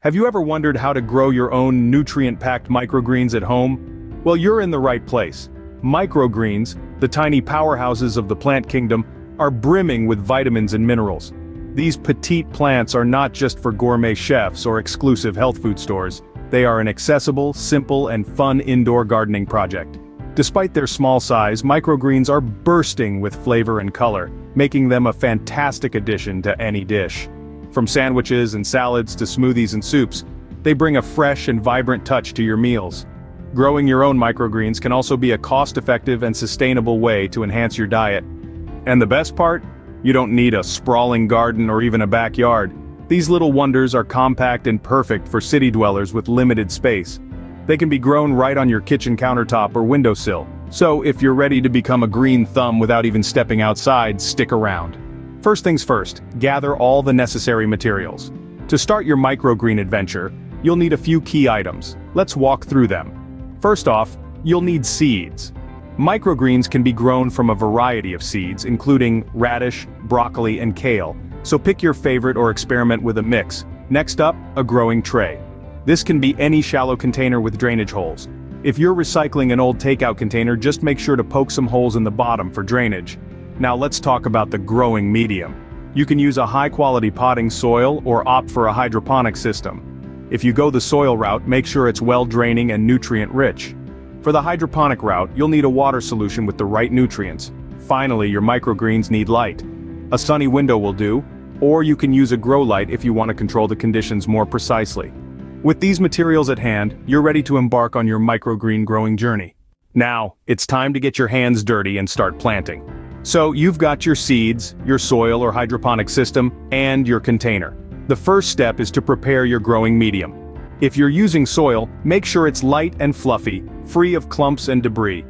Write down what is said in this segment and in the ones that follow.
Have you ever wondered how to grow your own nutrient-packed microgreens at home? Well, you're in the right place. Microgreens, the tiny powerhouses of the plant kingdom, are brimming with vitamins and minerals. These petite plants are not just for gourmet chefs or exclusive health food stores. They are an accessible, simple, and fun indoor gardening project. Despite their small size, microgreens are bursting with flavor and color, making them a fantastic addition to any dish. From sandwiches and salads to smoothies and soups, they bring a fresh and vibrant touch to your meals. Growing your own microgreens can also be a cost-effective and sustainable way to enhance your diet. And the best part? You don't need a sprawling garden or even a backyard. These little wonders are compact and perfect for city dwellers with limited space. They can be grown right on your kitchen countertop or windowsill. So if you're ready to become a green thumb without even stepping outside, stick around. First things first, gather all the necessary materials. To start your microgreen adventure, you'll need a few key items. Let's walk through them. First off, you'll need seeds. Microgreens can be grown from a variety of seeds, including radish, broccoli, and kale, so pick your favorite or experiment with a mix. Next up, a growing tray. This can be any shallow container with drainage holes. If you're recycling an old takeout container, just make sure to poke some holes in the bottom for drainage. Now let's talk about the growing medium. You can use a high-quality potting soil or opt for a hydroponic system. If you go the soil route, make sure it's well-draining and nutrient-rich. For the hydroponic route, you'll need a water solution with the right nutrients. Finally, your microgreens need light. A sunny window will do, or you can use a grow light if you want to control the conditions more precisely. With these materials at hand, you're ready to embark on your microgreen growing journey. Now, it's time to get your hands dirty and start planting. So you've got your seeds, your soil or hydroponic system, and your container. The first step is to prepare your growing medium. If you're using soil, make sure it's light and fluffy, free of clumps and debris.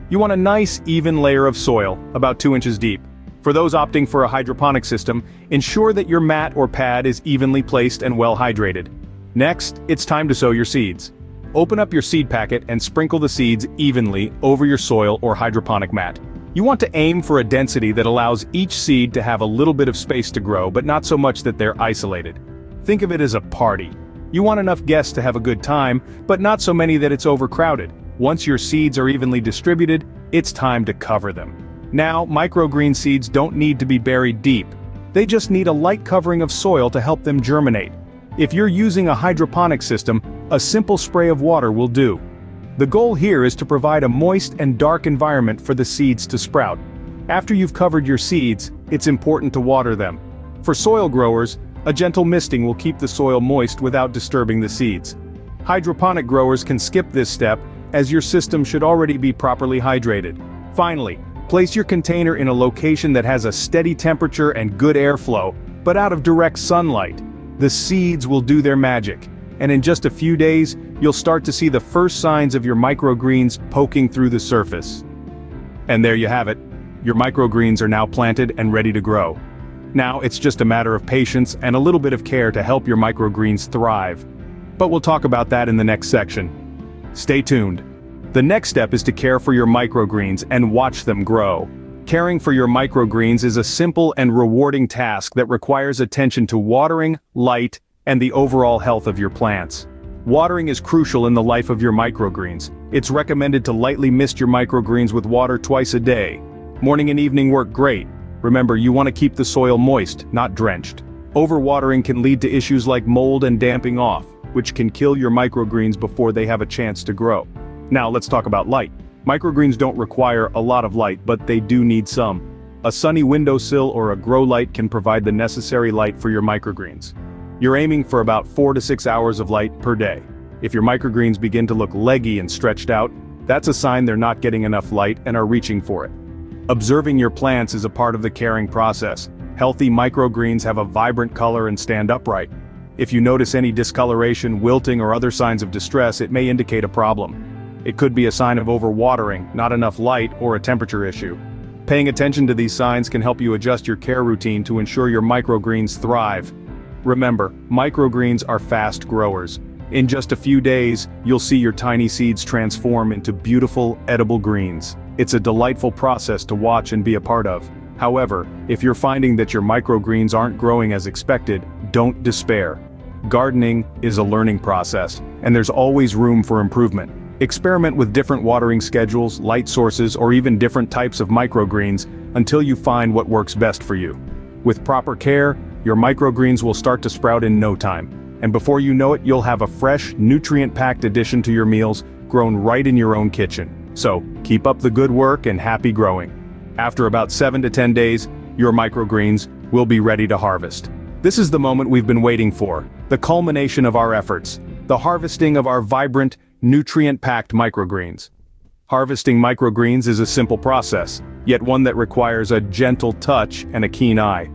You want a nice, even layer of soil, about 2 inches deep. For those opting for a hydroponic system, ensure that your mat or pad is evenly placed and well hydrated. Next, it's time to sow your seeds. Open up your seed packet and sprinkle the seeds evenly over your soil or hydroponic mat. You want to aim for a density that allows each seed to have a little bit of space to grow, but not so much that they're isolated. Think of it as a party. You want enough guests to have a good time, but not so many that it's overcrowded. Once your seeds are evenly distributed, it's time to cover them. Now, microgreen seeds don't need to be buried deep. They just need a light covering of soil to help them germinate. If you're using a hydroponic system, a simple spray of water will do. The goal here is to provide a moist and dark environment for the seeds to sprout. After you've covered your seeds, it's important to water them. For soil growers, a gentle misting will keep the soil moist without disturbing the seeds. Hydroponic growers can skip this step, as your system should already be properly hydrated. Finally, place your container in a location that has a steady temperature and good airflow, but out of direct sunlight. The seeds will do their magic, and in just a few days, you'll start to see the first signs of your microgreens poking through the surface. And there you have it. Your microgreens are now planted and ready to grow. Now it's just a matter of patience and a little bit of care to help your microgreens thrive. But we'll talk about that in the next section. Stay tuned. The next step is to care for your microgreens and watch them grow. Caring for your microgreens is a simple and rewarding task that requires attention to watering, light, and the overall health of your plants. Watering is crucial in the life of your microgreens. It's recommended to lightly mist your microgreens with water twice a day. Morning and evening work great. Remember, you want to keep the soil moist, not drenched. Overwatering can lead to issues like mold and damping off, which can kill your microgreens before they have a chance to grow. Now let's talk about light. Microgreens don't require a lot of light, but they do need some. A sunny windowsill or a grow light can provide the necessary light for your microgreens. You're aiming for about 4 to 6 hours of light per day. If your microgreens begin to look leggy and stretched out, that's a sign they're not getting enough light and are reaching for it. Observing your plants is a part of the caring process. Healthy microgreens have a vibrant color and stand upright. If you notice any discoloration, wilting, or other signs of distress, it may indicate a problem. It could be a sign of overwatering, not enough light, or a temperature issue. Paying attention to these signs can help you adjust your care routine to ensure your microgreens thrive. Remember, microgreens are fast growers. In just a few days, you'll see your tiny seeds transform into beautiful, edible greens. It's a delightful process to watch and be a part of. However, if you're finding that your microgreens aren't growing as expected, don't despair. Gardening is a learning process, and there's always room for improvement. Experiment with different watering schedules, light sources, or even different types of microgreens until you find what works best for you. With proper care, your microgreens will start to sprout in no time, and before you know it, you'll have a fresh, nutrient-packed addition to your meals, grown right in your own kitchen. So, keep up the good work and happy growing. After about 7 to 10 days, your microgreens will be ready to harvest. This is the moment we've been waiting for, the culmination of our efforts, the harvesting of our vibrant, nutrient-packed microgreens. Harvesting microgreens is a simple process, yet one that requires a gentle touch and a keen eye.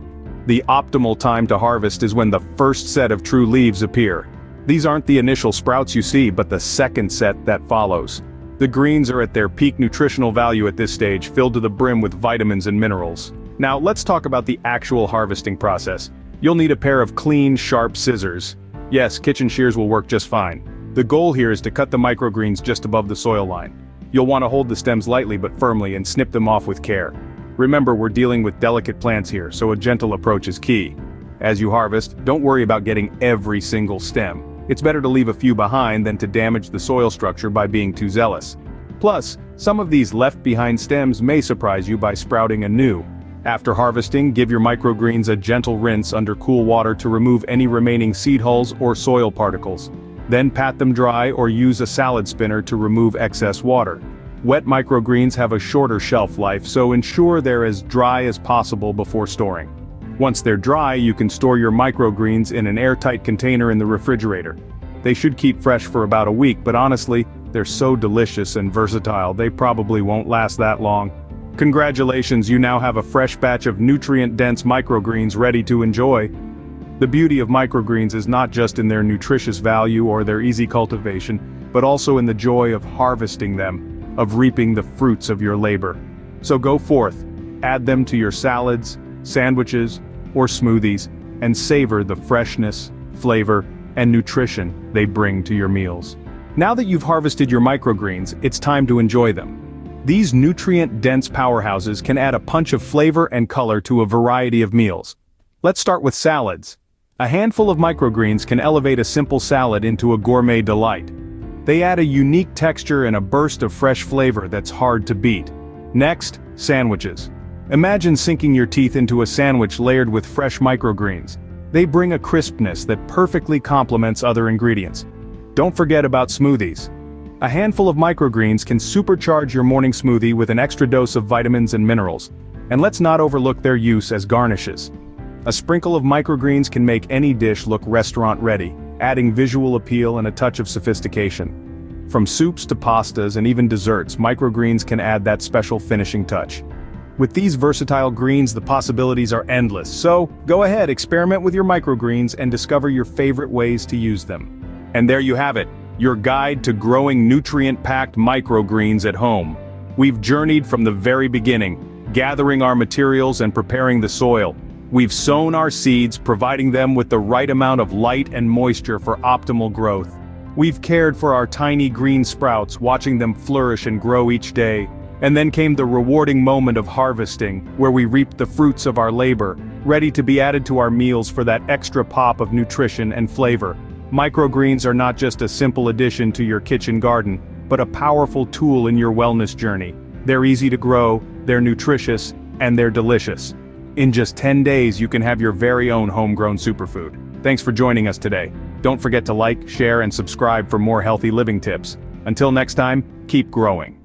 The optimal time to harvest is when the first set of true leaves appear. These aren't the initial sprouts you see, but the second set that follows. The greens are at their peak nutritional value at this stage, filled to the brim with vitamins and minerals. Now let's talk about the actual harvesting process. You'll need a pair of clean, sharp scissors. Yes, kitchen shears will work just fine. The goal here is to cut the microgreens just above the soil line. You'll want to hold the stems lightly but firmly and snip them off with care. Remember, we're dealing with delicate plants here, so a gentle approach is key. As you harvest, don't worry about getting every single stem. It's better to leave a few behind than to damage the soil structure by being too zealous. Plus, some of these left-behind stems may surprise you by sprouting anew. After harvesting, give your microgreens a gentle rinse under cool water to remove any remaining seed hulls or soil particles. Then pat them dry or use a salad spinner to remove excess water. Wet microgreens have a shorter shelf life, so ensure they're as dry as possible before storing. Once they're dry, you can store your microgreens in an airtight container in the refrigerator. They should keep fresh for about a week, but honestly, they're so delicious and versatile they probably won't last that long. Congratulations, you now have a fresh batch of nutrient-dense microgreens ready to enjoy. The beauty of microgreens is not just in their nutritious value or their easy cultivation, but also in the joy of harvesting them, of reaping the fruits of your labor. So go forth, add them to your salads, sandwiches, or smoothies, and savor the freshness, flavor, and nutrition they bring to your meals. Now that you've harvested your microgreens, it's time to enjoy them. These nutrient-dense powerhouses can add a punch of flavor and color to a variety of meals. Let's start with salads. A handful of microgreens can elevate a simple salad into a gourmet delight. They add a unique texture and a burst of fresh flavor that's hard to beat. Next, sandwiches. Imagine sinking your teeth into a sandwich layered with fresh microgreens. They bring a crispness that perfectly complements other ingredients. Don't forget about smoothies. A handful of microgreens can supercharge your morning smoothie with an extra dose of vitamins and minerals. And let's not overlook their use as garnishes. A sprinkle of microgreens can make any dish look restaurant-ready, adding visual appeal and a touch of sophistication. From soups to pastas and even desserts, microgreens can add that special finishing touch. With these versatile greens, the possibilities are endless, so go ahead, experiment with your microgreens and discover your favorite ways to use them. And there you have it, your guide to growing nutrient-packed microgreens at home. We've journeyed from the very beginning, gathering our materials and preparing the soil. We've sown our seeds, providing them with the right amount of light and moisture for optimal growth. We've cared for our tiny green sprouts, watching them flourish and grow each day. And then came the rewarding moment of harvesting, where we reaped the fruits of our labor, ready to be added to our meals for that extra pop of nutrition and flavor. Microgreens are not just a simple addition to your kitchen garden, but a powerful tool in your wellness journey. They're easy to grow, they're nutritious, and they're delicious. In just 10 days, you can have your very own homegrown superfood. Thanks for joining us today. Don't forget to like, share, and subscribe for more healthy living tips. Until next time, keep growing.